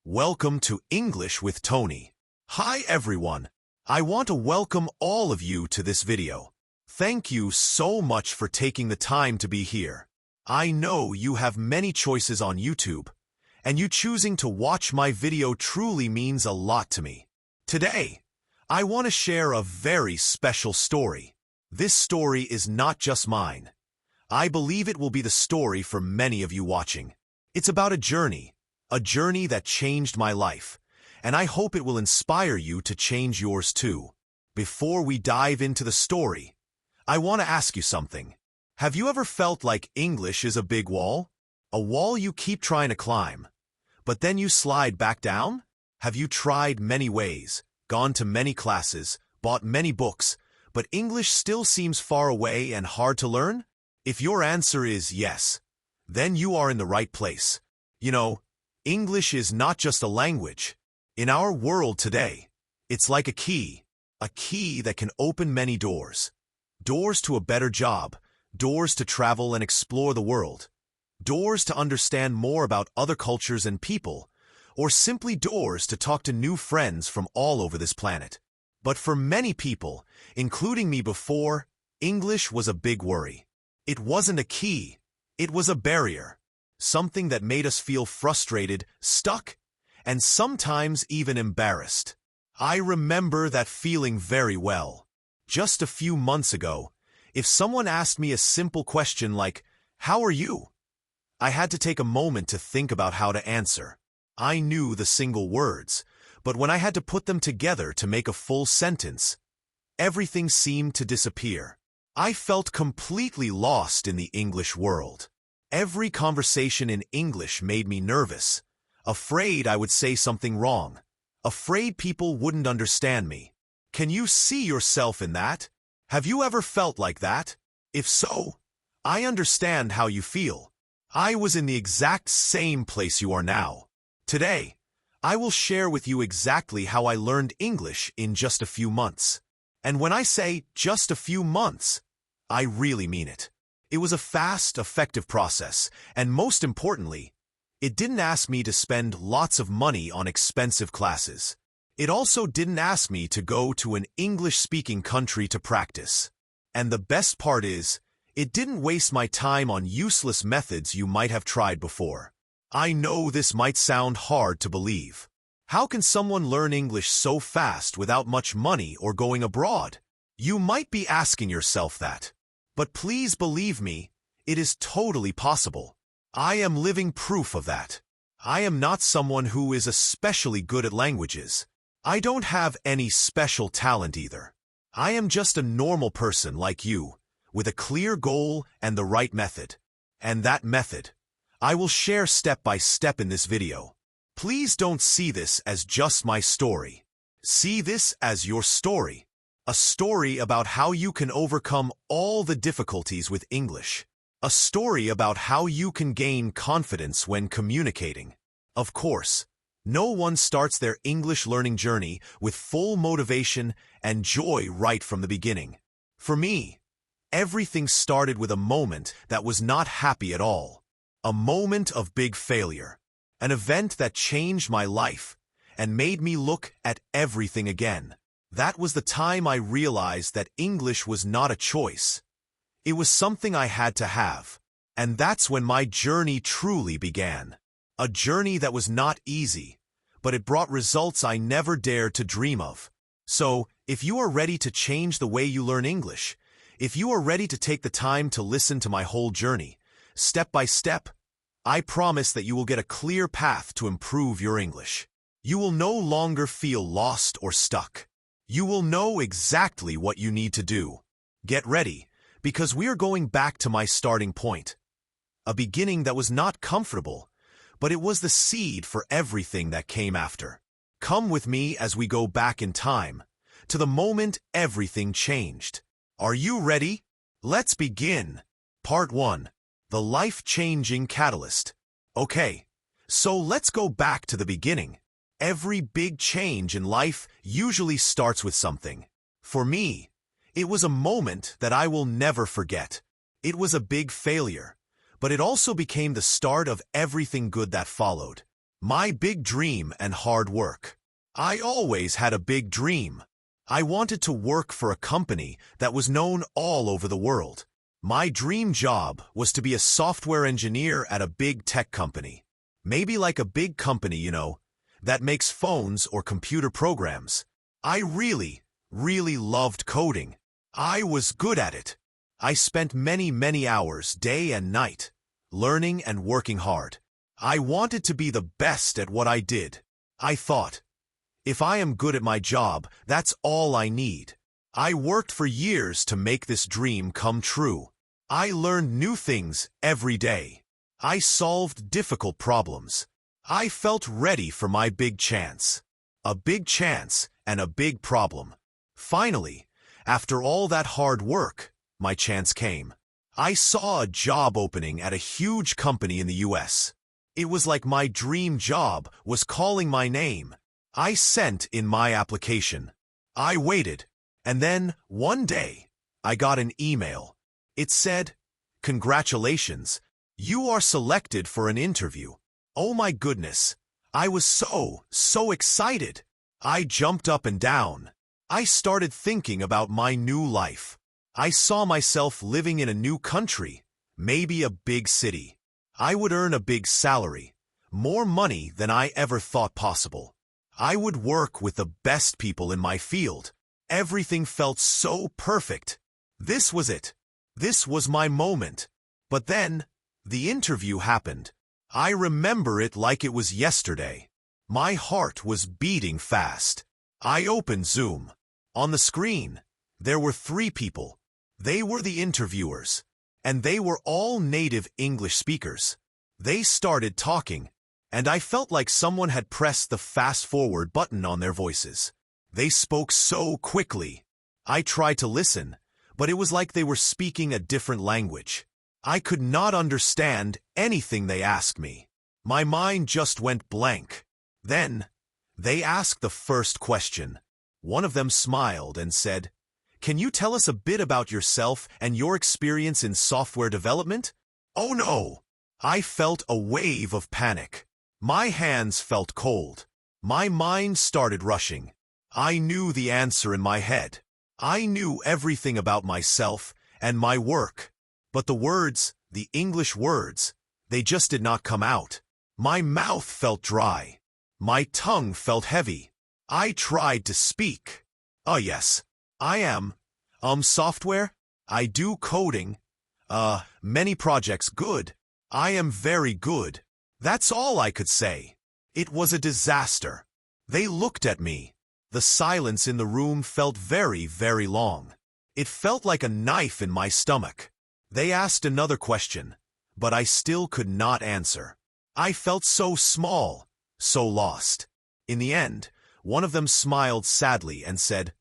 Welcome to English with Tony. Hi everyone. I want to welcome all of you to this video. Thank you so much for taking the time to be here. I know you have many choices on YouTube, and you choosing to watch my video truly means a lot to me. Today, I want to share a very special story. This story is not just mine. I believe it will be the story for many of you watching. It's about a journey that changed my life, and I hope it will inspire you to change yours too. Before we dive into the story, I want to ask you something. Have you ever felt like English is a big wall? A wall you keep trying to climb, but then you slide back down? Have you tried many ways, gone to many classes, bought many books, but English still seems far away and hard to learn? If your answer is yes, then you are in the right place. You know, English is not just a language. In our world today, it's like a key that can open many doors. Doors to a better job, doors to travel and explore the world, doors to understand more about other cultures and people, or simply doors to talk to new friends from all over this planet. But for many people, including me before, English was a big worry. It wasn't a key, it was a barrier. Something that made us feel frustrated, stuck, and sometimes even embarrassed. I remember that feeling very well. Just a few months ago, if someone asked me a simple question like, "How are you?" I had to take a moment to think about how to answer. I knew the single words, but when I had to put them together to make a full sentence, everything seemed to disappear. I felt completely lost in the English world. Every conversation in English made me nervous, afraid I would say something wrong, afraid people wouldn't understand me. Can you see yourself in that? Have you ever felt like that? If so, I understand how you feel. I was in the exact same place you are now. Today, I will share with you exactly how I learned English in just a few months. And when I say just a few months, I really mean it. It was a fast, effective process, and most importantly, it didn't ask me to spend lots of money on expensive classes. It also didn't ask me to go to an English-speaking country to practice. And the best part is, it didn't waste my time on useless methods you might have tried before. I know this might sound hard to believe. How can someone learn English so fast without much money or going abroad? You might be asking yourself that. But please believe me, it is totally possible. I am living proof of that. I am not someone who is especially good at languages. I don't have any special talent either. I am just a normal person like you, with a clear goal and the right method. And that method, I will share step by step in this video. Please don't see this as just my story. See this as your story. A story about how you can overcome all the difficulties with English. A story about how you can gain confidence when communicating. Of course, no one starts their English learning journey with full motivation and joy right from the beginning. For me, everything started with a moment that was not happy at all. A moment of big failure. An event that changed my life and made me look at everything again. That was the time I realized that English was not a choice. It was something I had to have. And that's when my journey truly began. A journey that was not easy, but it brought results I never dared to dream of. So, if you are ready to change the way you learn English, if you are ready to take the time to listen to my whole journey, step by step, I promise that you will get a clear path to improve your English. You will no longer feel lost or stuck. You will know exactly what you need to do. Get ready, because we are going back to my starting point. A beginning that was not comfortable, but it was the seed for everything that came after. Come with me as we go back in time, to the moment everything changed. Are you ready? Let's begin. Part 1. The Life-Changing Catalyst. Okay, so let's go back to the beginning. Every big change in life usually starts with something. For me, it was a moment that I will never forget. It was a big failure, but it also became the start of everything good that followed. My big dream and hard work. I always had a big dream. I wanted to work for a company that was known all over the world. My dream job was to be a software engineer at a big tech company. Maybe like a big company, that makes phones or computer programs. I really loved coding. I was good at it. I spent many hours, day and night, learning and working hard. I wanted to be the best at what I did. I thought, if I am good at my job, that's all I need. I worked for years to make this dream come true. I learned new things every day. I solved difficult problems. I felt ready for my big chance. A big chance and a big problem. Finally, after all that hard work, my chance came. I saw a job opening at a huge company in the US. It was like my dream job was calling my name. I sent in my application. I waited, and then, one day, I got an email. It said, "Congratulations, you are selected for an interview." Oh my goodness, I was so excited. I jumped up and down. I started thinking about my new life. I saw myself living in a new country, maybe a big city. I would earn a big salary, more money than I ever thought possible. I would work with the best people in my field. Everything felt so perfect. This was it. This was my moment. But then, the interview happened. I remember it like it was yesterday. My heart was beating fast. I opened Zoom. On the screen, there were 3 people. They were the interviewers, and they were all native English speakers. They started talking, and I felt like someone had pressed the fast-forward button on their voices. They spoke so quickly. I tried to listen, but it was like they were speaking a different language. I could not understand anything they asked me. My mind just went blank. Then, they asked the first question. One of them smiled and said, "Can you tell us a bit about yourself and your experience in software development?" Oh no! I felt a wave of panic. My hands felt cold. My mind started rushing. I knew the answer in my head. I knew everything about myself and my work. But the words, the English words, they just did not come out. My mouth felt dry. My tongue felt heavy. I tried to speak. "Oh yes, I am. Software? I do coding. Many projects, good. I am very good." That's all I could say. It was a disaster. They looked at me. The silence in the room felt very long. It felt like a knife in my stomach. They asked another question, but I still could not answer. I felt so small, so lost. In the end, one of them smiled sadly and said,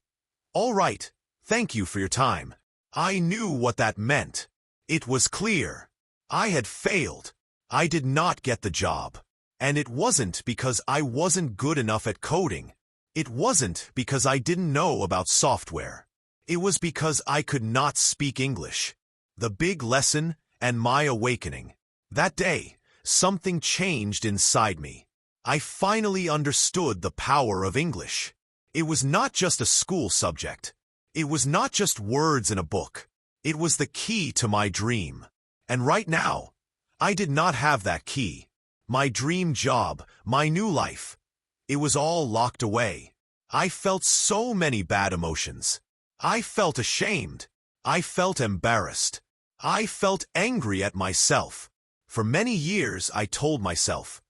"All right, thank you for your time." I knew what that meant. It was clear. I had failed. I did not get the job. And it wasn't because I wasn't good enough at coding. It wasn't because I didn't know about software. It was because I could not speak English. The big lesson and my awakening. That day, something changed inside me. I finally understood the power of English. It was not just a school subject. It was not just words in a book. It was the key to my dream. And right now, I did not have that key. My dream job, my new life, it was all locked away. I felt so many bad emotions. I felt ashamed. I felt embarrassed. I felt angry at myself. For many years, I told myself,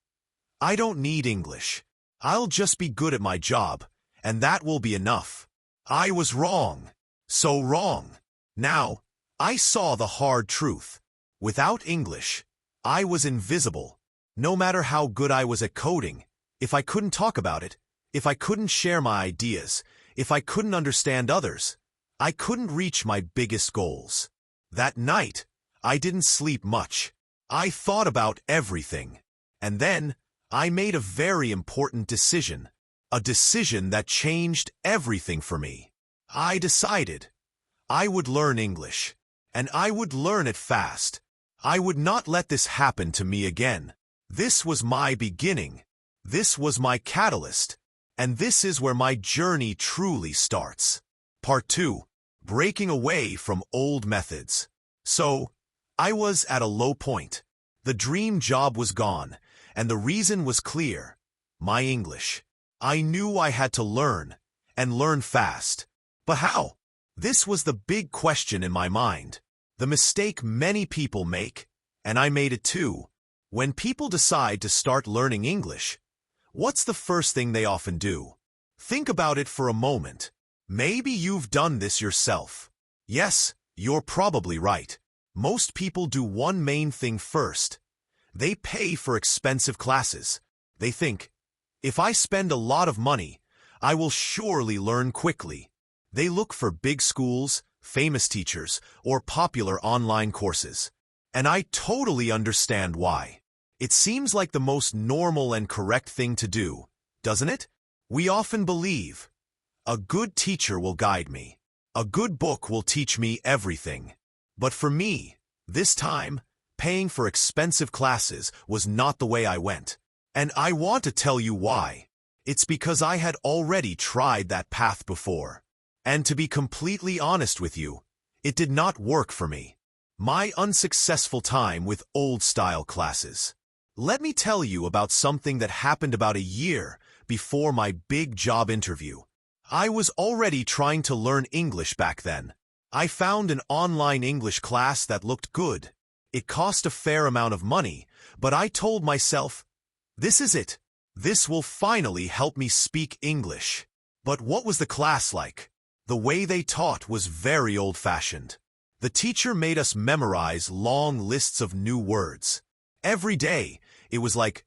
I don't need English. I'll just be good at my job, and that will be enough. I was wrong. So wrong. Now, I saw the hard truth. Without English, I was invisible. No matter how good I was at coding, if I couldn't talk about it, if I couldn't share my ideas, if I couldn't understand others, I couldn't reach my biggest goals. That night, I didn't sleep much. I thought about everything. And then, I made a very important decision. A decision that changed everything for me. I decided I would learn English. And I would learn it fast. I would not let this happen to me again. This was my beginning. This was my catalyst, and this is where my journey truly starts. Part 2. Breaking away from old methods. So, I was at a low point. The dream job was gone, and the reason was clear: my English. I knew I had to learn, and learn fast. But how? This was the big question in my mind. The mistake many people make, and I made it too. When people decide to start learning English, what's the first thing they often do? Think about it for a moment. Maybe you've done this yourself. Yes, you're probably right. Most people do one main thing first. They pay for expensive classes. They think, if I spend a lot of money, I will surely learn quickly. They look for big schools, famous teachers, or popular online courses. And I totally understand why. It seems like the most normal and correct thing to do, doesn't it? We often believe, a good teacher will guide me. A good book will teach me everything. But for me, this time, paying for expensive classes was not the way I went. And I want to tell you why. It's because I had already tried that path before. And to be completely honest with you, it did not work for me. My unsuccessful time with old-style classes. Let me tell you about something that happened about a year before my big job interview. I was already trying to learn English back then. I found an online English class that looked good. It cost a fair amount of money, but I told myself, this is it. This will finally help me speak English. But what was the class like? The way they taught was very old-fashioned. The teacher made us memorize long lists of new words. Every day, it was like,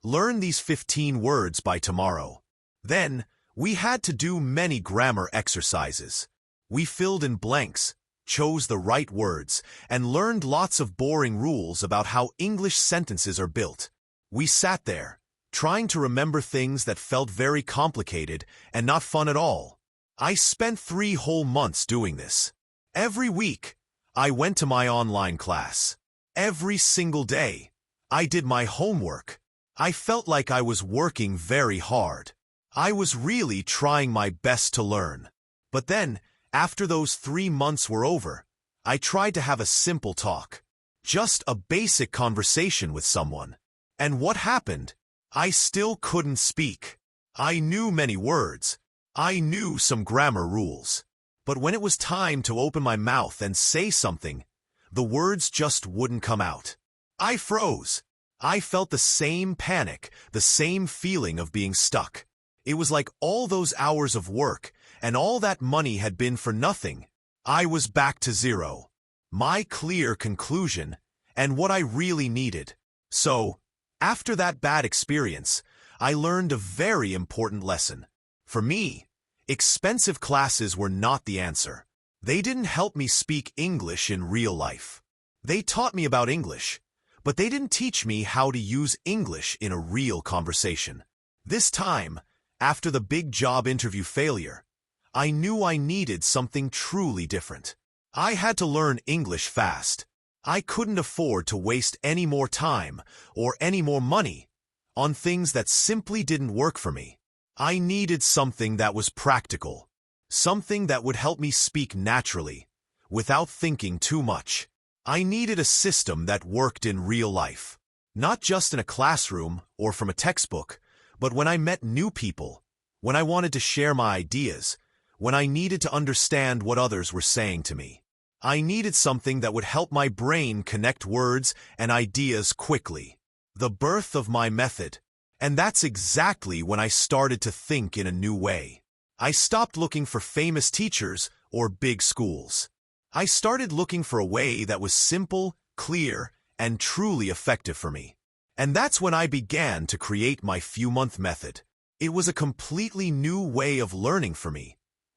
learn these 15 words by tomorrow. Then, we had to do many grammar exercises. We filled in blanks, chose the right words, and learned lots of boring rules about how English sentences are built. We sat there, trying to remember things that felt very complicated and not fun at all. I spent 3 whole months doing this. Every week, I went to my online class. Every single day, I did my homework. I felt like I was working very hard. I was really trying my best to learn. But then, after those 3 months were over, I tried to have a simple talk. Just a basic conversation with someone. And what happened? I still couldn't speak. I knew many words. I knew some grammar rules. But when it was time to open my mouth and say something, the words just wouldn't come out. I froze. I felt the same panic, the same feeling of being stuck. It was like all those hours of work and all that money had been for nothing. I was back to zero. My clear conclusion and what I really needed. So, after that bad experience, I learned a very important lesson. For me, expensive classes were not the answer. They didn't help me speak English in real life. They taught me about English, but they didn't teach me how to use English in a real conversation. This time, after the big job interview failure, I knew I needed something truly different. I had to learn English fast. I couldn't afford to waste any more time or any more money on things that simply didn't work for me. I needed something that was practical, something that would help me speak naturally, without thinking too much. I needed a system that worked in real life, not just in a classroom or from a textbook, but when I met new people, when I wanted to share my ideas, when I needed to understand what others were saying to me. I needed something that would help my brain connect words and ideas quickly. The birth of my method. And that's exactly when I started to think in a new way. I stopped looking for famous teachers or big schools. I started looking for a way that was simple, clear, and truly effective for me. And that's when I began to create my few-month method. It was a completely new way of learning for me,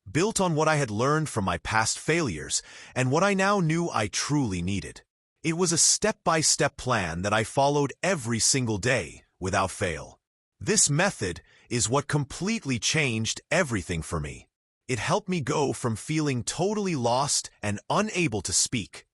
built on what I had learned from my past failures and what I now knew I truly needed. It was a step-by-step plan that I followed every single day without fail. This method is what completely changed everything for me. It helped me go from feeling totally lost and unable to speak,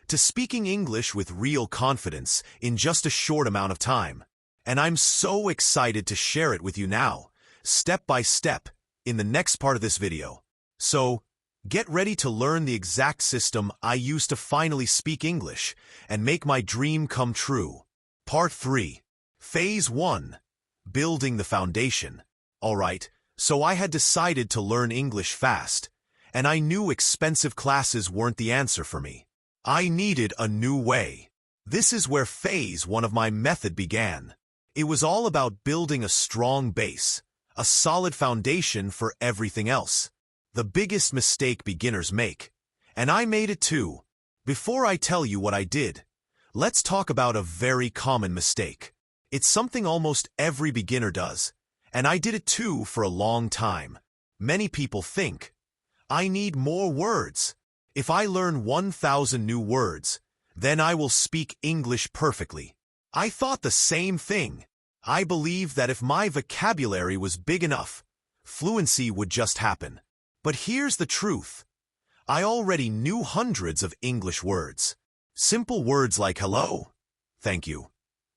to speaking English with real confidence in just a short amount of time. And I'm so excited to share it with you now, step by step, in the next part of this video. So, get ready to learn the exact system I use to finally speak English and make my dream come true. Part 3. Phase 1. Building the foundation. Alright, so I had decided to learn English fast, and I knew expensive classes weren't the answer for me. I needed a new way. This is where phase 1 of my method began. It was all about building a strong base, a solid foundation for everything else. The biggest mistake beginners make. And I made it too. Before I tell you what I did, let's talk about a very common mistake. It's something almost every beginner does, and I did it too for a long time. Many people think, I need more words. If I learn 1,000 new words, then I will speak English perfectly. I thought the same thing. I believed that if my vocabulary was big enough, fluency would just happen. But here's the truth. I already knew hundreds of English words. Simple words like hello, thank you,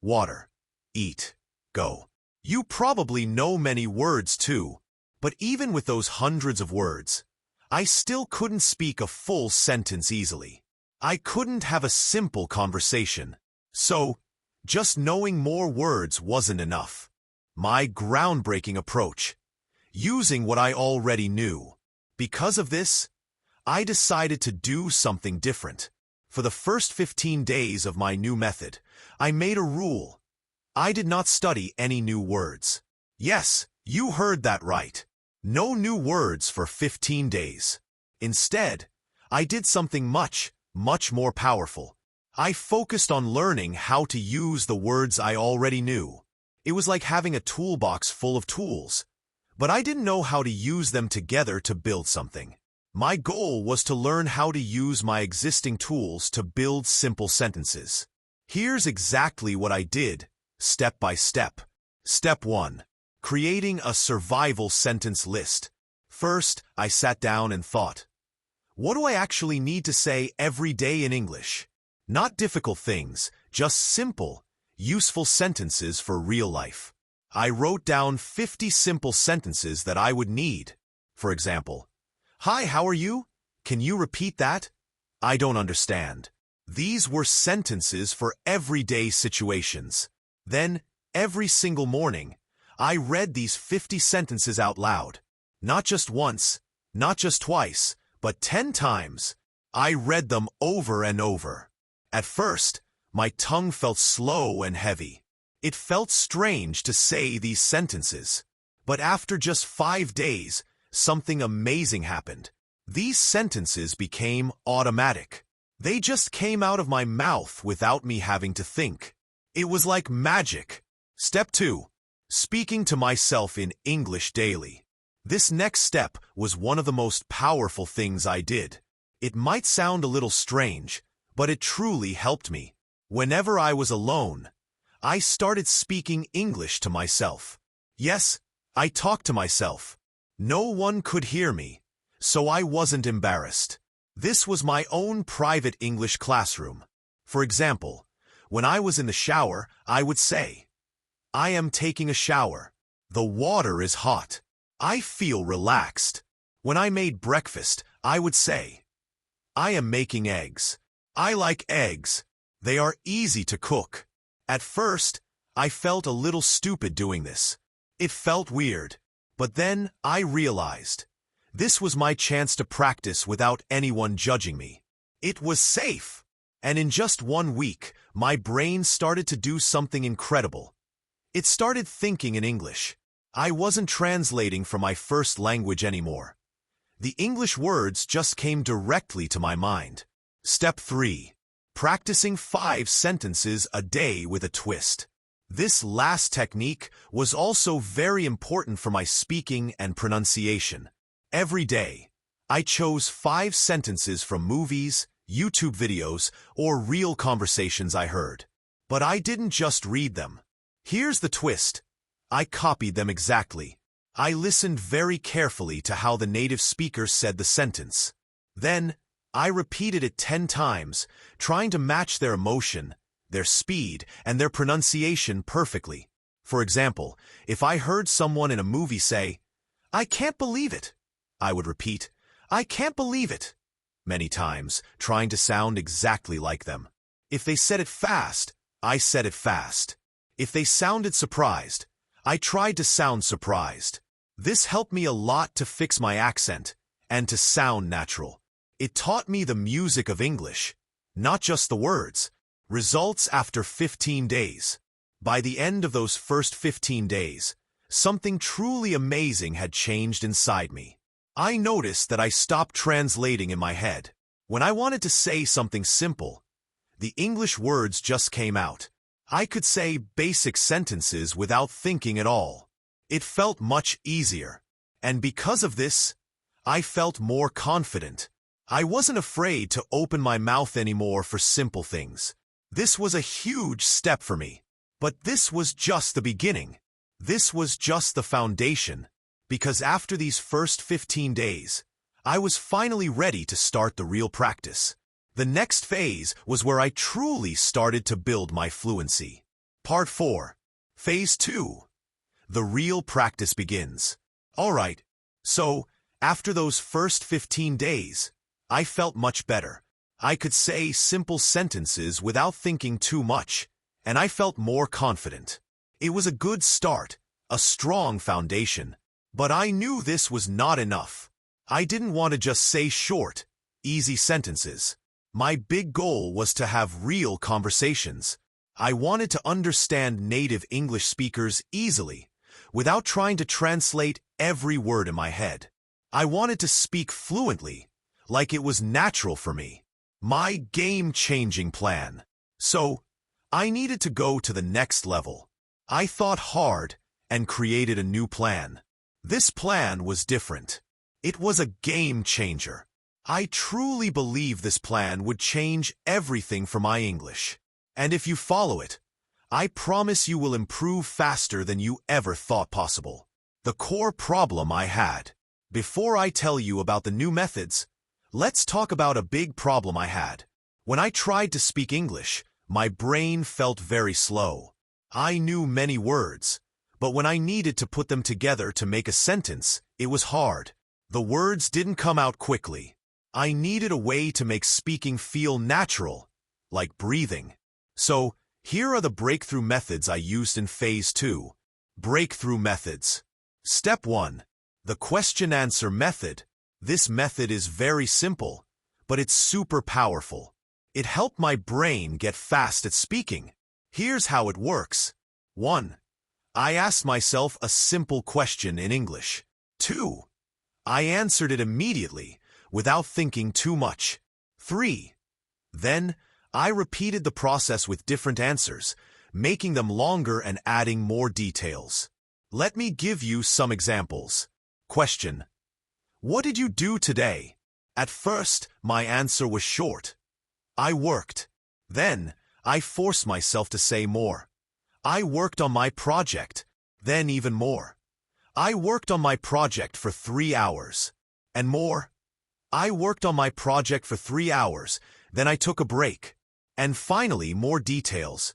water, eat, go. You probably know many words too, but even with those hundreds of words, I still couldn't speak a full sentence easily. I couldn't have a simple conversation. So, just knowing more words wasn't enough. My groundbreaking approach, using what I already knew. Because of this, I decided to do something different. For the first 15 days of my new method, I made a rule. I did not study any new words. Yes, you heard that right. No new words for 15 days. Instead, I did something much more powerful. I focused on learning how to use the words I already knew. It was like having a toolbox full of tools, but I didn't know how to use them together to build something. My goal was to learn how to use my existing tools to build simple sentences. Here's exactly what I did, step by step. Step 1. Creating a survival sentence list. First, I sat down and thought, what do I actually need to say every day in English? Not difficult things, just simple, useful sentences for real life. I wrote down 50 simple sentences that I would need. For example, hi, how are you? Can you repeat that? I don't understand. These were sentences for everyday situations. Then, every single morning, I read these 50 sentences out loud. Not just once, not just twice, but 10 times. I read them over and over. At first, my tongue felt slow and heavy. It felt strange to say these sentences. But after just 5 days, something amazing happened. These sentences became automatic. They just came out of my mouth without me having to think. It was like magic. Step 2. Speaking to myself in English daily. This next step was one of the most powerful things I did. It might sound a little strange, but it truly helped me. Whenever I was alone, I started speaking English to myself. Yes, I talked to myself. No one could hear me, so I wasn't embarrassed. This was my own private English classroom. For example, when I was in the shower, I would say, I am taking a shower. The water is hot. I feel relaxed. When I made breakfast, I would say, I am making eggs. I like eggs. They are easy to cook. At first, I felt a little stupid doing this. It felt weird. But then I realized, this was my chance to practice without anyone judging me. It was safe. And in just 1 week, my brain started to do something incredible. It started thinking in English. I wasn't translating from my first language anymore. The English words just came directly to my mind. Step 3. Practicing 5 sentences a day with a twist. This last technique was also very important for my speaking and pronunciation. Every day, I chose 5 sentences from movies, YouTube videos, or real conversations I heard. But I didn't just read them. Here's the twist. I copied them exactly. I listened very carefully to how the native speaker said the sentence. Then, I repeated it 10 times, trying to match their emotion, their speed, and their pronunciation perfectly. For example, if I heard someone in a movie say, "I can't believe it," I would repeat, "I can't believe it," many times, trying to sound exactly like them. If they said it fast, I said it fast. If they sounded surprised, I tried to sound surprised. This helped me a lot to fix my accent and to sound natural. It taught me the music of English, not just the words. Results after 15 days. By the end of those first 15 days, something truly amazing had changed inside me. I noticed that I stopped translating in my head. When I wanted to say something simple, the English words just came out. I could say basic sentences without thinking at all. It felt much easier. And because of this, I felt more confident. I wasn't afraid to open my mouth anymore for simple things. This was a huge step for me. But this was just the beginning. This was just the foundation. Because after these first 15 days, I was finally ready to start the real practice. The next phase was where I truly started to build my fluency. Part 4. Phase 2. The real practice begins. Alright, so after those first 15 days, I felt much better. I could say simple sentences without thinking too much, and I felt more confident. It was a good start, a strong foundation. But I knew this was not enough. I didn't want to just say short, easy sentences. My big goal was to have real conversations. I wanted to understand native English speakers easily, without trying to translate every word in my head. I wanted to speak fluently, like it was natural for me. My game-changing plan. So, I needed to go to the next level. I thought hard and created a new plan. This plan was different. It was a game changer. I truly believe this plan would change everything for my English. And if you follow it, I promise you will improve faster than you ever thought possible. The core problem I had. Before I tell you about the new methods, let's talk about a big problem I had. When I tried to speak English, my brain felt very slow. I knew many words, but when I needed to put them together to make a sentence, it was hard. The words didn't come out quickly. I needed a way to make speaking feel natural, like breathing. So, here are the breakthrough methods I used in Phase 2. Breakthrough methods. Step 1. The question-answer method. This method is very simple, but it's super powerful. It helped my brain get fast at speaking. Here's how it works. 1. I asked myself a simple question in English. 2. I answered it immediately, without thinking too much. 3. Then, I repeated the process with different answers, making them longer and adding more details. Let me give you some examples. Question. What did you do today? At first, my answer was short. I worked. Then, I forced myself to say more. I worked on my project. Then even more. I worked on my project for 3 hours. And more. I worked on my project for 3 hours, then I took a break. And finally, more details.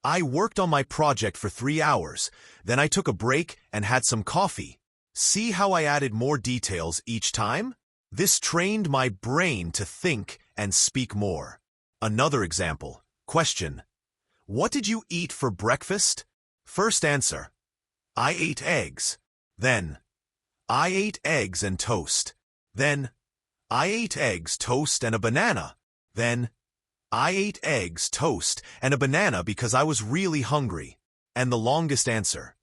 I worked on my project for 3 hours, then I took a break and had some coffee. See how I added more details each time? This trained my brain to think and speak more. Another example. Question. What did you eat for breakfast? First answer. I ate eggs. Then, I ate eggs and toast. Then, I ate eggs, toast, and a banana. Then, I ate eggs, toast, and a banana because I was really hungry. And the longest answer.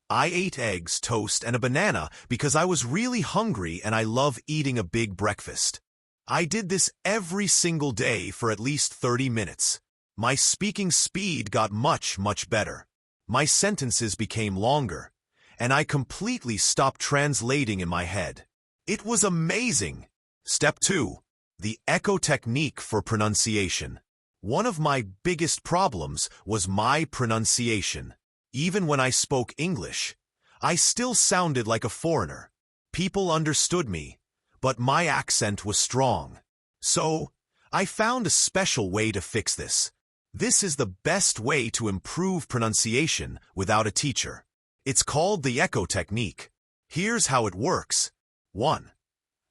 I ate eggs, toast, and a banana because I was really hungry and I love eating a big breakfast. I did this every single day for at least 30 minutes. My speaking speed got much better. My sentences became longer, and I completely stopped translating in my head. It was amazing. Step 2. The echo technique for pronunciation. One of my biggest problems was my pronunciation. Even when I spoke English, I still sounded like a foreigner. People understood me, but my accent was strong. So, I found a special way to fix this. This is the best way to improve pronunciation without a teacher. It's called the echo technique. Here's how it works. 1.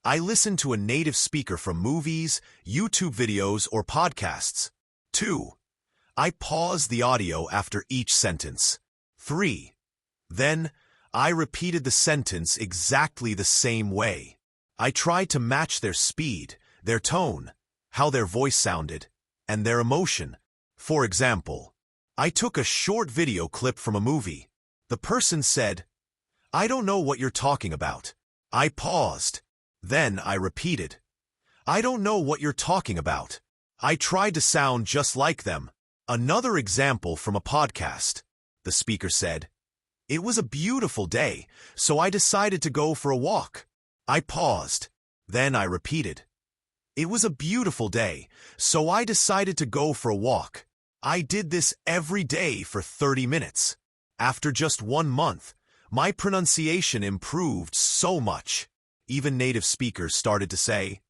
I listen to a native speaker from movies, YouTube videos, or podcasts. 2. I pause the audio after each sentence. 3. Then, I repeated the sentence exactly the same way. I tried to match their speed, their tone, how their voice sounded, and their emotion. For example, I took a short video clip from a movie. The person said, "I don't know what you're talking about." I paused. Then I repeated, "I don't know what you're talking about." I tried to sound just like them. Another example from a podcast. The speaker said, "It was a beautiful day, so I decided to go for a walk." I paused. Then I repeated, "It was a beautiful day, so I decided to go for a walk." I did this every day for 30 minutes. After just 1 month, my pronunciation improved so much. Even native speakers started to say,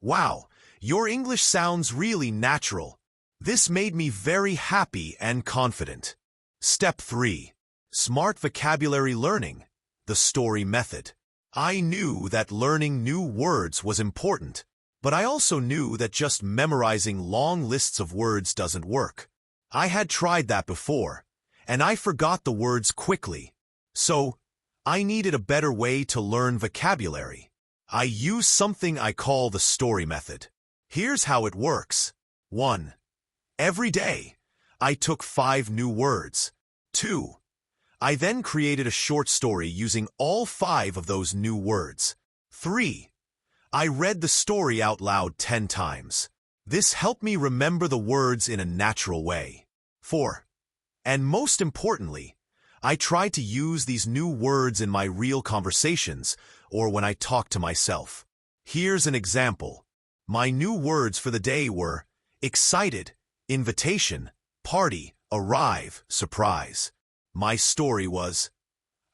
"Wow, your English sounds really natural." This made me very happy and confident. Step 3. Smart vocabulary learning, the story method. I knew that learning new words was important, but I also knew that just memorizing long lists of words doesn't work. I had tried that before, and I forgot the words quickly. So, I needed a better way to learn vocabulary. I use something I call the story method. Here's how it works. 1. Every day, I took 5 new words. 2. I then created a short story using all 5 of those new words. 3. I read the story out loud 10 times. This helped me remember the words in a natural way. 4. And most importantly, I tried to use these new words in my real conversations or when I talk to myself. Here's an example. My new words for the day were excited, invitation, party, arrive, surprise. My story was,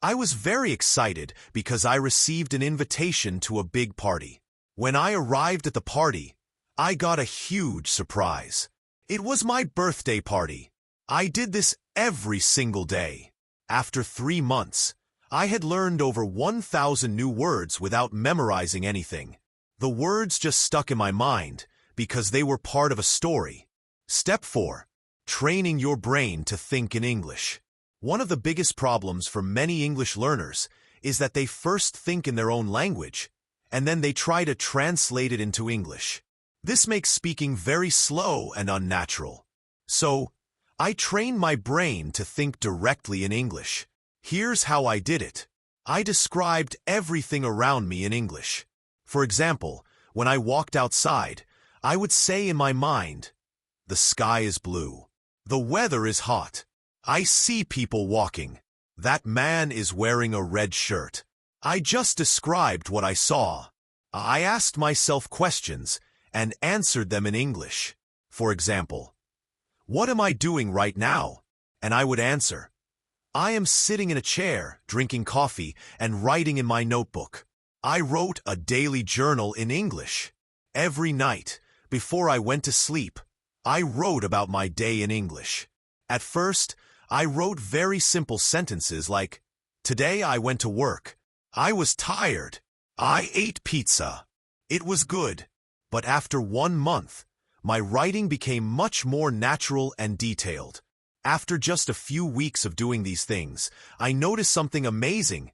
I was very excited because I received an invitation to a big party. When I arrived at the party, I got a huge surprise. It was my birthday party. I did this every single day. After 3 months, I had learned over 1,000 new words without memorizing anything. The words just stuck in my mind because they were part of a story. Step 4. Training your brain to think in English. One of the biggest problems for many English learners is that they first think in their own language, and then they try to translate it into English. This makes speaking very slow and unnatural. So, I trained my brain to think directly in English. Here's how I did it. I described everything around me in English. For example, when I walked outside, I would say in my mind, "The sky is blue. The weather is hot. I see people walking. That man is wearing a red shirt." I just described what I saw. I asked myself questions and answered them in English. For example, "What am I doing right now?" And I would answer, "I am sitting in a chair, drinking coffee, and writing in my notebook." I wrote a daily journal in English. Every night, before I went to sleep, I wrote about my day in English. At first, I wrote very simple sentences like, "Today I went to work. I was tired. I ate pizza. It was good." But after 1 month, my writing became much more natural and detailed. After just a few weeks of doing these things, I noticed something amazing.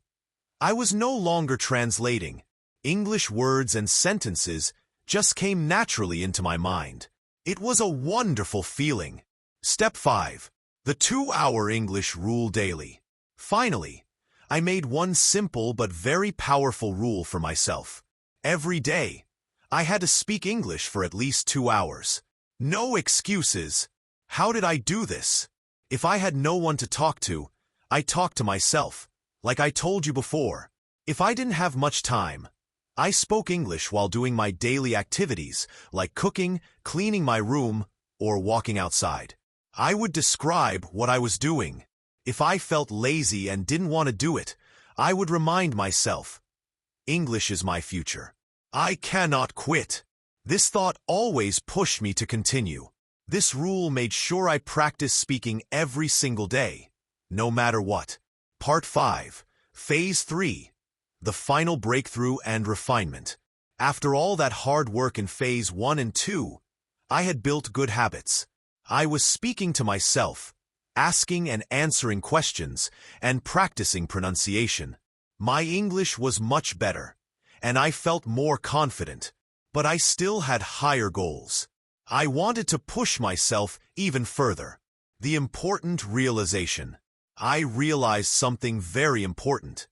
I was no longer translating. English words and sentences just came naturally into my mind. It was a wonderful feeling. Step 5. The 2-hour English rule daily. Finally, I made one simple but very powerful rule for myself. Every day, I had to speak English for at least 2 hours. No excuses. How did I do this? If I had no one to talk to, I talked to myself, like I told you before. If I didn't have much time, I spoke English while doing my daily activities, like cooking, cleaning my room, or walking outside. I would describe what I was doing. If I felt lazy and didn't want to do it, I would remind myself, English is my future. I cannot quit. This thought always pushed me to continue. This rule made sure I practiced speaking every single day, no matter what. Part 5. Phase 3. The final breakthrough and refinement. After all that hard work in Phase 1 and 2, I had built good habits. I was speaking to myself, asking and answering questions, and practicing pronunciation. My English was much better, and I felt more confident, but I still had higher goals. I wanted to push myself even further. The important realization. I realized something very important.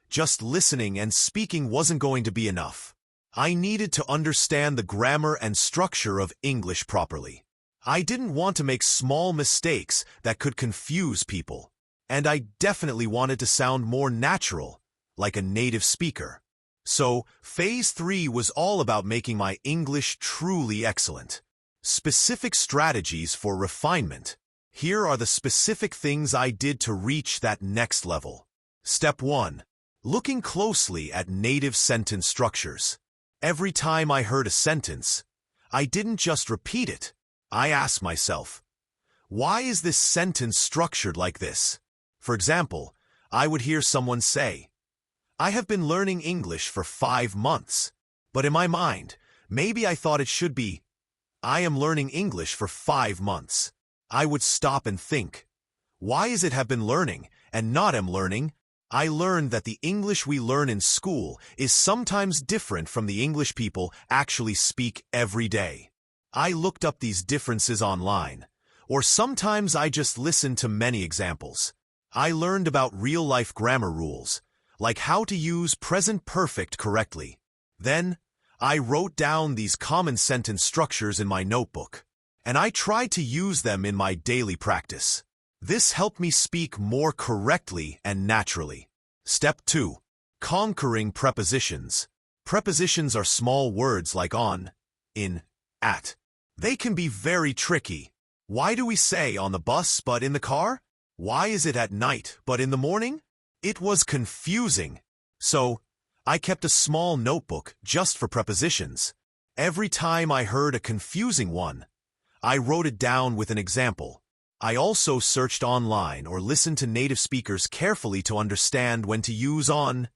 Just listening and speaking wasn't going to be enough. I needed to understand the grammar and structure of English properly. I didn't want to make small mistakes that could confuse people, and I definitely wanted to sound more natural, like a native speaker. So, Phase 3 was all about making my English truly excellent. Specific strategies for refinement. Here are the specific things I did to reach that next level. Step 1. Looking closely at native sentence structures. Every time I heard a sentence, I didn't just repeat it. I asked myself, why is this sentence structured like this? For example, I would hear someone say, I have been learning English for 5 months. But in my mind, maybe I thought it should be, I am learning English for 5 months. I would stop and think, why is it have been learning and not am learning? I learned that the English we learn in school is sometimes different from the English people actually speak every day. I looked up these differences online, or sometimes I just listened to many examples. I learned about real-life grammar rules, like how to use present perfect correctly. Then, I wrote down these common sentence structures in my notebook, and I tried to use them in my daily practice. This helped me speak more correctly and naturally. Step 2. Conquering prepositions. Prepositions are small words like on, in, at. They can be very tricky. Why do we say on the bus but in the car? Why is it at night but in the morning? It was confusing. So, I kept a small notebook just for prepositions. Every time I heard a confusing one, I wrote it down with an example. I also searched online or listened to native speakers carefully to understand when to use on,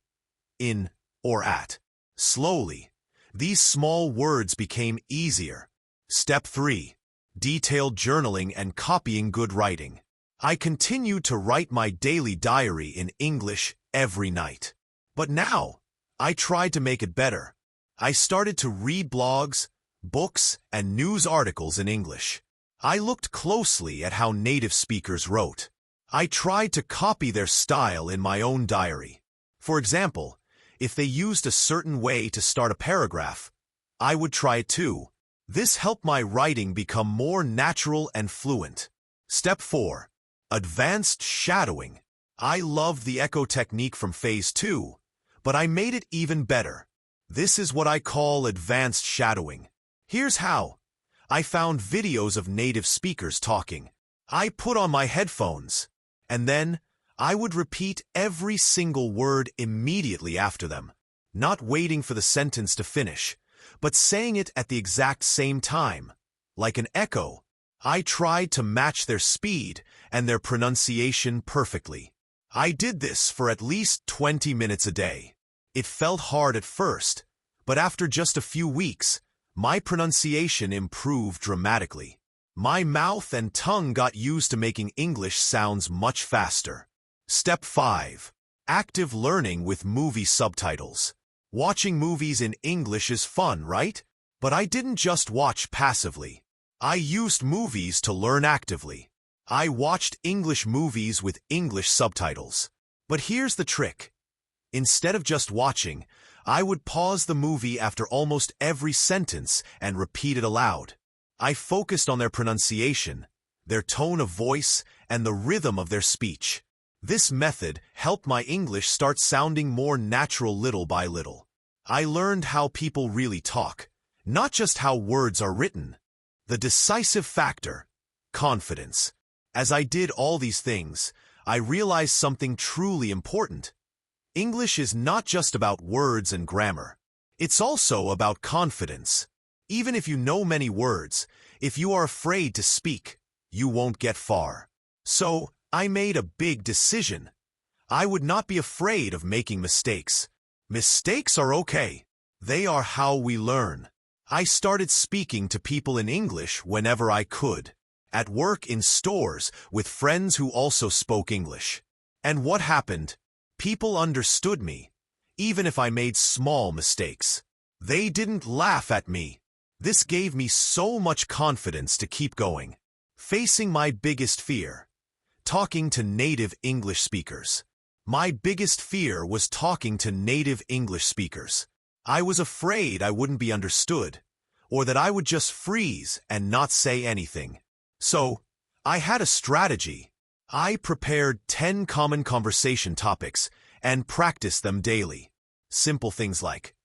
in, or at. Slowly, these small words became easier. Step 3. Detailed journaling and copying good writing. I continued to write my daily diary in English every night. But now, I tried to make it better. I started to read blogs, books, and news articles in English. I looked closely at how native speakers wrote. I tried to copy their style in my own diary. For example, if they used a certain way to start a paragraph, I would try it too. This helped my writing become more natural and fluent. Step 4. Advanced shadowing. I loved the echo technique from Phase 2, but I made it even better. This is what I call advanced shadowing. Here's how. I found videos of native speakers talking. I put on my headphones, and then I would repeat every single word immediately after them, not waiting for the sentence to finish, but saying it at the exact same time, like an echo. I tried to match their speed and their pronunciation perfectly. I did this for at least 20 minutes a day. It felt hard at first, but after just a few weeks, my pronunciation improved dramatically. My mouth and tongue got used to making English sounds much faster. Step 5. Active learning with movie subtitles. Watching movies in English is fun, right? But I didn't just watch passively. I used movies to learn actively. I watched English movies with English subtitles. But here's the trick. Instead of just watching, I would pause the movie after almost every sentence and repeat it aloud. I focused on their pronunciation, their tone of voice, and the rhythm of their speech. This method helped my English start sounding more natural little by little. I learned how people really talk, not just how words are written. The decisive factor, confidence. As I did all these things, I realized something truly important. English is not just about words and grammar. It's also about confidence. Even if you know many words, If you are afraid to speak, you won't get far. So, I made a big decision. I would not be afraid of making mistakes. Mistakes are okay. They are how we learn. I started speaking to people in English whenever I could. At work, in stores, with friends who also spoke English. And what happened? People understood me, even if I made small mistakes. They didn't laugh at me. This gave me so much confidence to keep going. Facing my biggest fear. Talking to native English speakers. My biggest fear was talking to native English speakers. I was afraid I wouldn't be understood, or that I would just freeze and not say anything. So, I had a strategy. I prepared 10 common conversation topics and practiced them daily. Simple things like,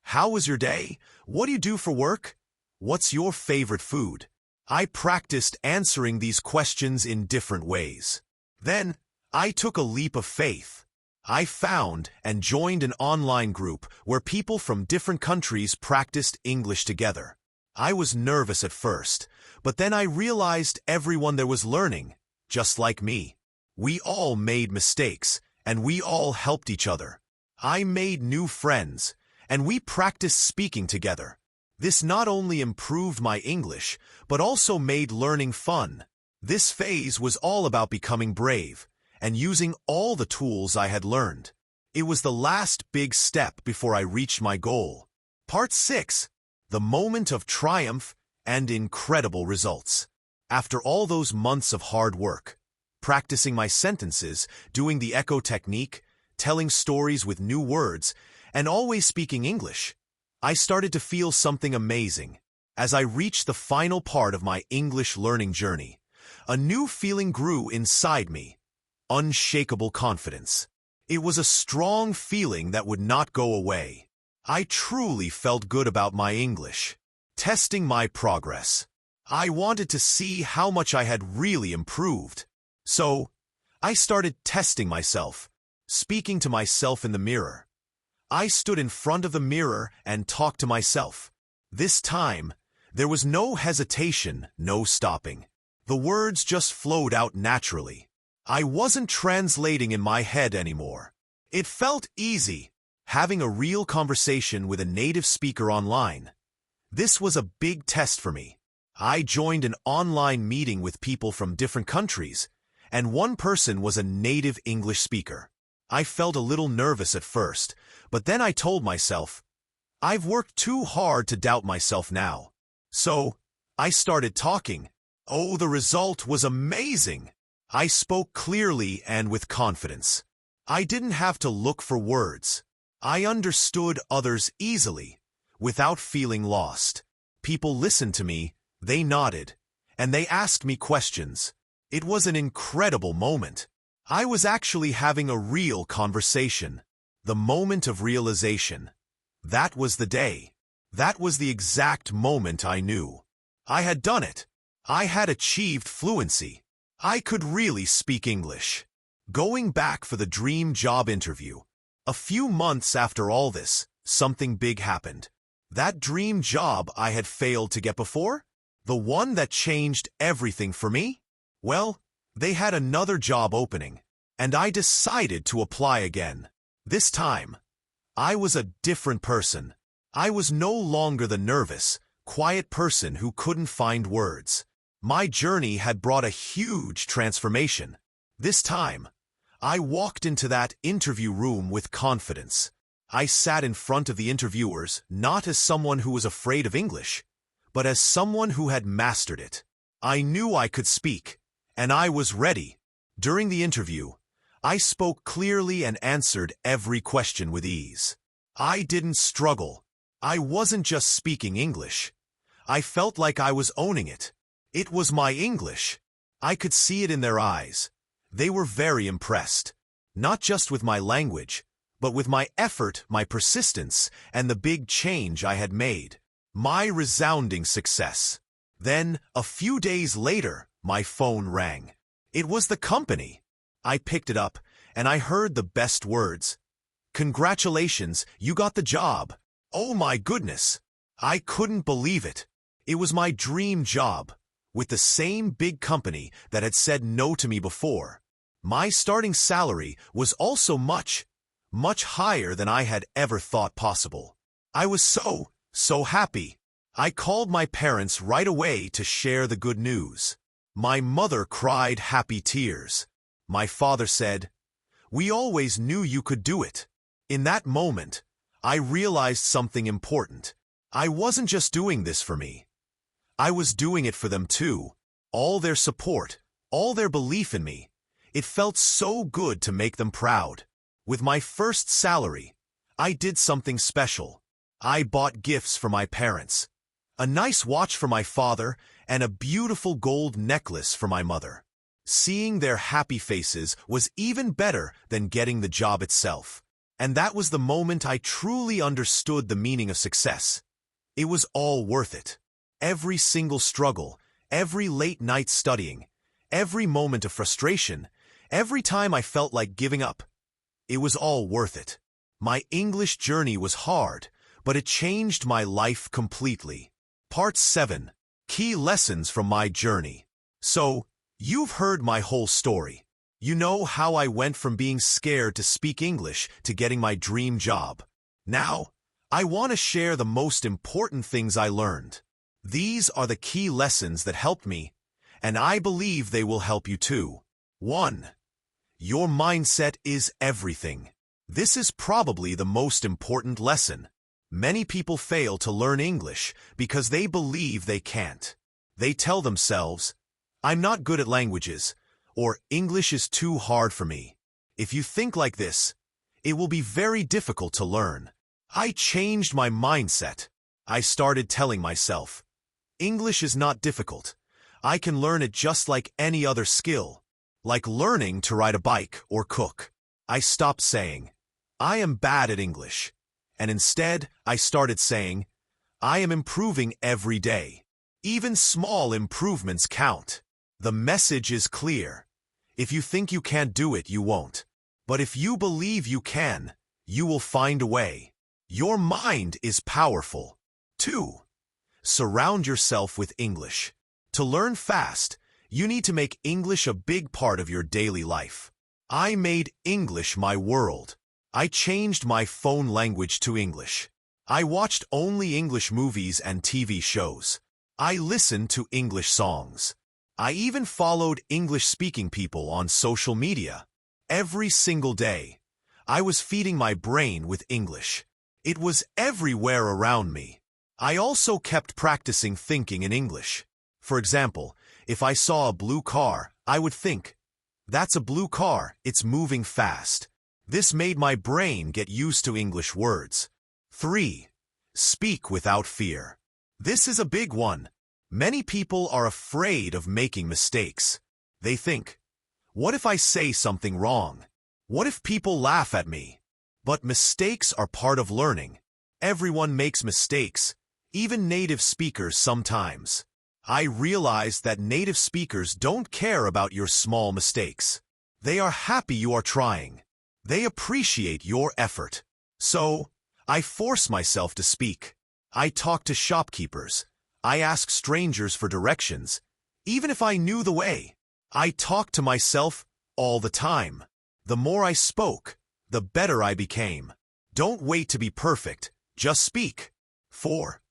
how was your day? What do you do for work? What's your favorite food? I practiced answering these questions in different ways. Then, I took a leap of faith. I found and joined an online group where people from different countries practiced English together. I was nervous at first, but then I realized everyone there was learning, just like me. We all made mistakes, and we all helped each other. I made new friends, and we practiced speaking together. This not only improved my English, but also made learning fun. This phase was all about becoming brave and using all the tools I had learned. It was the last big step before I reached my goal. Part 6. The moment of triumph and incredible results. After all those months of hard work, practicing my sentences, doing the echo technique, telling stories with new words, and always speaking English, I started to feel something amazing. As I reached the final part of my English learning journey, a new feeling grew inside me. Unshakable confidence. It was a strong feeling that would not go away. I truly felt good about my English. Testing my progress. I wanted to see how much I had really improved. So, I started testing myself, speaking to myself in the mirror. I stood in front of the mirror and talked to myself. This time, there was no hesitation, no stopping. The words just flowed out naturally. I wasn't translating in my head anymore. It felt easy, having a real conversation with a native speaker online. This was a big test for me. I joined an online meeting with people from different countries, and one person was a native English speaker. I felt a little nervous at first, but then I told myself, I've worked too hard to doubt myself now. So, I started talking. Oh, the result was amazing. I spoke clearly and with confidence. I didn't have to look for words. I understood others easily, without feeling lost. People listened to me, they nodded, and they asked me questions. It was an incredible moment. I was actually having a real conversation. The moment of realization. That was the day. That was the exact moment I knew. I had done it. I had achieved fluency. I could really speak English. Going back for the dream job interview. A few months after all this, something big happened. That dream job I had failed to get before? The one that changed everything for me? Well, they had another job opening, and I decided to apply again. This time, I was a different person. I was no longer the nervous, quiet person who couldn't find words. My journey had brought a huge transformation. This time, I walked into that interview room with confidence. I sat in front of the interviewers not as someone who was afraid of English, but as someone who had mastered it. I knew I could speak, and I was ready. During the interview, I spoke clearly and answered every question with ease. I didn't struggle. I wasn't just speaking English. I felt like I was owning it. It was my English. I could see it in their eyes. They were very impressed, not just with my language, but with my effort, my persistence, and the big change I had made. My resounding success. Then, a few days later, my phone rang. It was the company. I picked it up, and I heard the best words. "Congratulations, you got the job." Oh my goodness! I couldn't believe it. It was my dream job, with the same big company that had said no to me before. My starting salary was also much higher than I had ever thought possible. I was so happy. I called my parents right away to share the good news. My mother cried happy tears. My father said, "We always knew you could do it." In that moment, I realized something important. I wasn't just doing this for me. I was doing it for them too. All their support, all their belief in me. It felt so good to make them proud. With my first salary, I did something special. I bought gifts for my parents. A nice watch for my father and a beautiful gold necklace for my mother. Seeing their happy faces was even better than getting the job itself. And that was the moment I truly understood the meaning of success. It was all worth it. Every single struggle, every late night studying, every moment of frustration, every time I felt like giving up, it was all worth it. My English journey was hard, but it changed my life completely. Part 7. Key lessons from my journey. So, you've heard my whole story. You know how I went from being scared to speak English to getting my dream job. Now, I want to share the most important things I learned. These are the key lessons that helped me, and I believe they will help you too. 1. Your mindset is everything. This is probably the most important lesson. Many people fail to learn English because they believe they can't. They tell themselves, "I'm not good at languages," or "English is too hard for me." If you think like this, it will be very difficult to learn. I changed my mindset. I started telling myself, English is not difficult. I can learn it just like any other skill, like learning to ride a bike or cook. I stopped saying, "I am bad at English," and instead I started saying, "I am improving every day." Even small improvements count. The message is clear. If you think you can't do it, you won't. But if you believe you can, you will find a way. Your mind is powerful. 2. Surround yourself with English. To learn fast, you need to make English a big part of your daily life. I made English my world. I changed my phone language to English. I watched only English movies and TV shows. I listened to English songs. I even followed English-speaking people on social media. Every single day, I was feeding my brain with English. It was everywhere around me. I also kept practicing thinking in English. For example, if I saw a blue car, I would think, "That's a blue car, it's moving fast." This made my brain get used to English words. 3. Speak without fear. This is a big one. Many people are afraid of making mistakes. They think, "What if I say something wrong? What if people laugh at me?" But mistakes are part of learning. Everyone makes mistakes, even native speakers sometimes. I realized that native speakers don't care about your small mistakes. They are happy you are trying. They appreciate your effort. So, I force myself to speak. I talk to shopkeepers. I ask strangers for directions, even if I knew the way. I talked to myself all the time. The more I spoke, the better I became. Don't wait to be perfect, just speak. 4.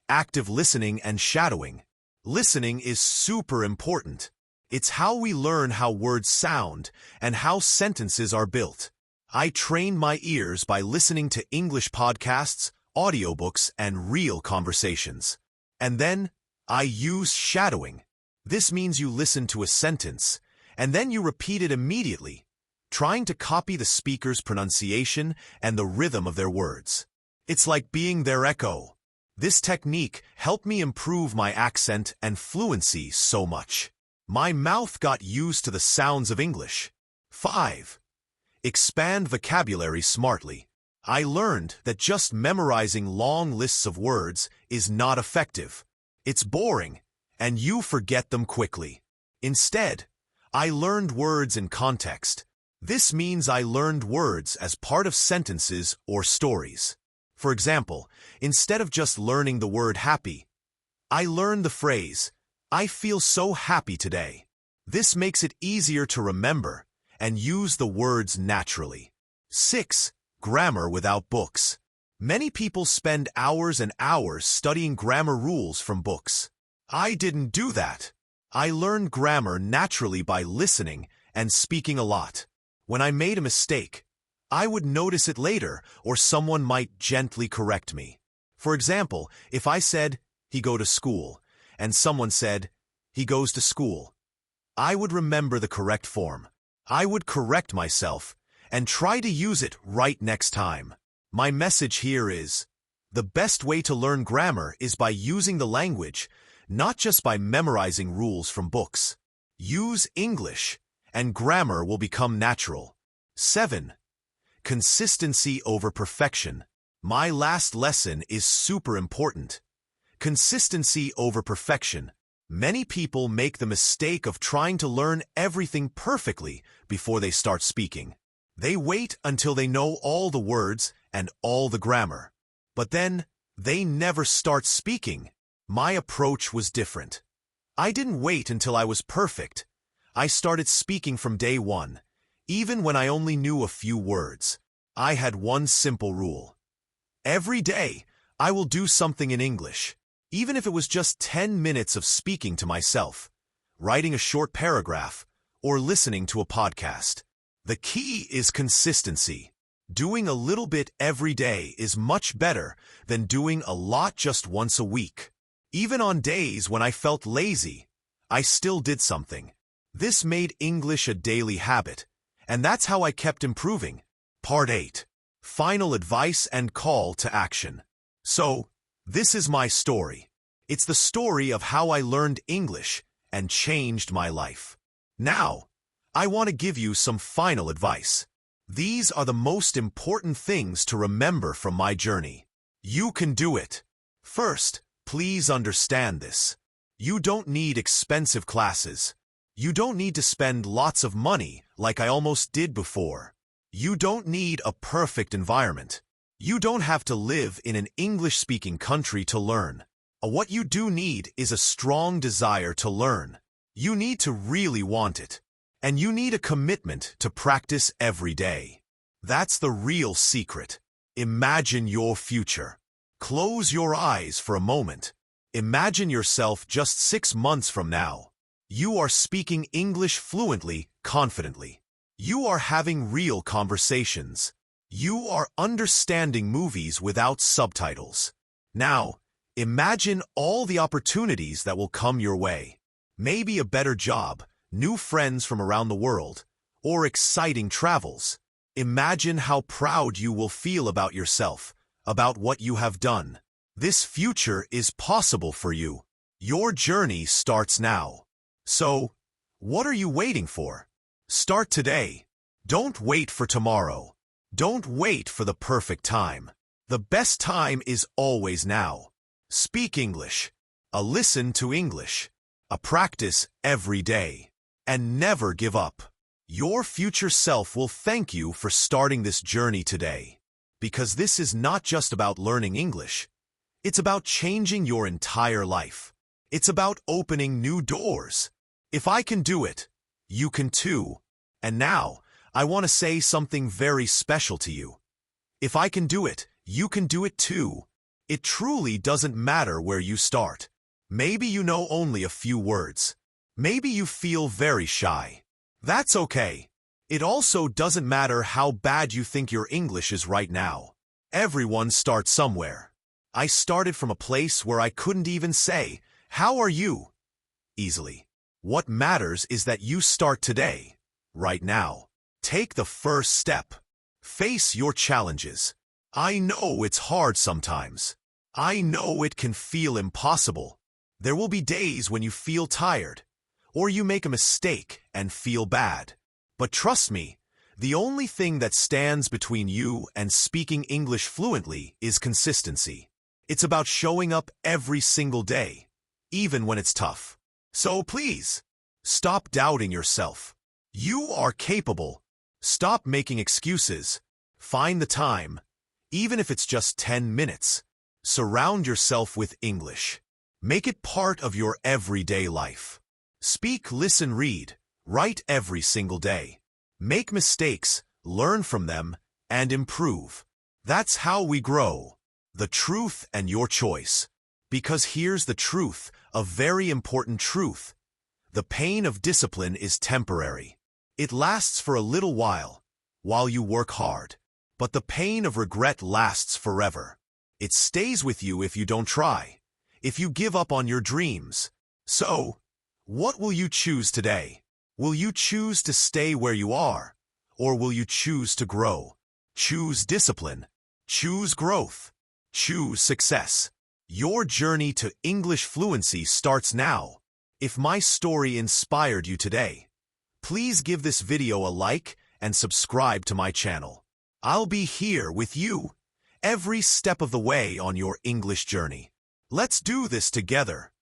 Active listening and shadowing. Listening is super important. It's how we learn how words sound and how sentences are built. I trained my ears by listening to English podcasts, audiobooks, and real conversations. And then, I use shadowing. This means you listen to a sentence, and then you repeat it immediately, trying to copy the speaker's pronunciation and the rhythm of their words. It's like being their echo. This technique helped me improve my accent and fluency so much. My mouth got used to the sounds of English. 5. Expand vocabulary smartly. I learned that just memorizing long lists of words is not effective. It's boring, and you forget them quickly. Instead, I learned words in context. This means I learned words as part of sentences or stories. For example, instead of just learning the word happy, I learned the phrase, "I feel so happy today." This makes it easier to remember and use the words naturally. 6. Grammar without books. Many people spend hours and hours studying grammar rules from books. I didn't do that. I learned grammar naturally by listening and speaking a lot. When I made a mistake, I would notice it later, or someone might gently correct me. For example, if I said, "He go to school," and someone said, "He goes to school," I would remember the correct form. I would correct myself and try to use it right next time. My message here is, the best way to learn grammar is by using the language, not just by memorizing rules from books. Use English, and grammar will become natural. 7. Consistency over perfection. My last lesson is super important. Consistency over perfection. Many people make the mistake of trying to learn everything perfectly before they start speaking. They wait until they know all the words and all the grammar. But then, they never start speaking. My approach was different. I didn't wait until I was perfect. I started speaking from day one, even when I only knew a few words. I had one simple rule. Every day, I will do something in English, even if it was just 10 minutes of speaking to myself, writing a short paragraph, or listening to a podcast. The key is consistency. Doing a little bit every day is much better than doing a lot just once a week. Even on days when I felt lazy, I still did something. This made English a daily habit, and that's how I kept improving. Part 8. Final advice and call to action. So, this is my story. It's the story of how I learned English and changed my life. Now, I want to give you some final advice. These are the most important things to remember from my journey. You can do it. First, please understand this. You don't need expensive classes. You don't need to spend lots of money like I almost did before. You don't need a perfect environment. You don't have to live in an English-speaking country to learn. What you do need is a strong desire to learn. You need to really want it. And you need a commitment to practice every day. That's the real secret. Imagine your future. Close your eyes for a moment. Imagine yourself just 6 months from now. You are speaking English fluently, confidently. You are having real conversations. You are understanding movies without subtitles. Now, imagine all the opportunities that will come your way. Maybe a better job, new friends from around the world, or exciting travels. Imagine how proud you will feel about yourself, about what you have done. This future is possible for you. Your journey starts now. So, what are you waiting for? Start today. Don't wait for tomorrow. Don't wait for the perfect time. The best time is always now. Speak English. Listen to English. Practice every day. And never give up. Your future self will thank you for starting this journey today. Because this is not just about learning English. It's about changing your entire life. It's about opening new doors. If I can do it, you can too. And now, I want to say something very special to you. If I can do it, you can do it too. It truly doesn't matter where you start. Maybe you know only a few words. Maybe you feel very shy. That's okay. It also doesn't matter how bad you think your English is right now. Everyone starts somewhere. I started from a place where I couldn't even say, "How are you?" easily. What matters is that you start today, right now. Take the first step. Face your challenges. I know it's hard sometimes. I know it can feel impossible. There will be days when you feel tired, or you make a mistake and feel bad. But trust me, the only thing that stands between you and speaking English fluently is consistency. It's about showing up every single day, even when it's tough. So please, stop doubting yourself. You are capable. Stop making excuses. Find the time, even if it's just 10 minutes. Surround yourself with English. Make it part of your everyday life. Speak, listen, read, write every single day. Make mistakes, learn from them, and improve. That's how we grow. The truth and your choice. Because here's the truth, a very important truth. The pain of discipline is temporary. It lasts for a little while you work hard. But the pain of regret lasts forever. It stays with you if you don't try, if you give up on your dreams. So, what will you choose today? Will you choose to stay where you are? Or will you choose to grow? Choose discipline. Choose growth. Choose success. Your journey to English fluency starts now. If my story inspired you today, please give this video a like and subscribe to my channel. I'll be here with you every step of the way on your English journey. Let's do this together.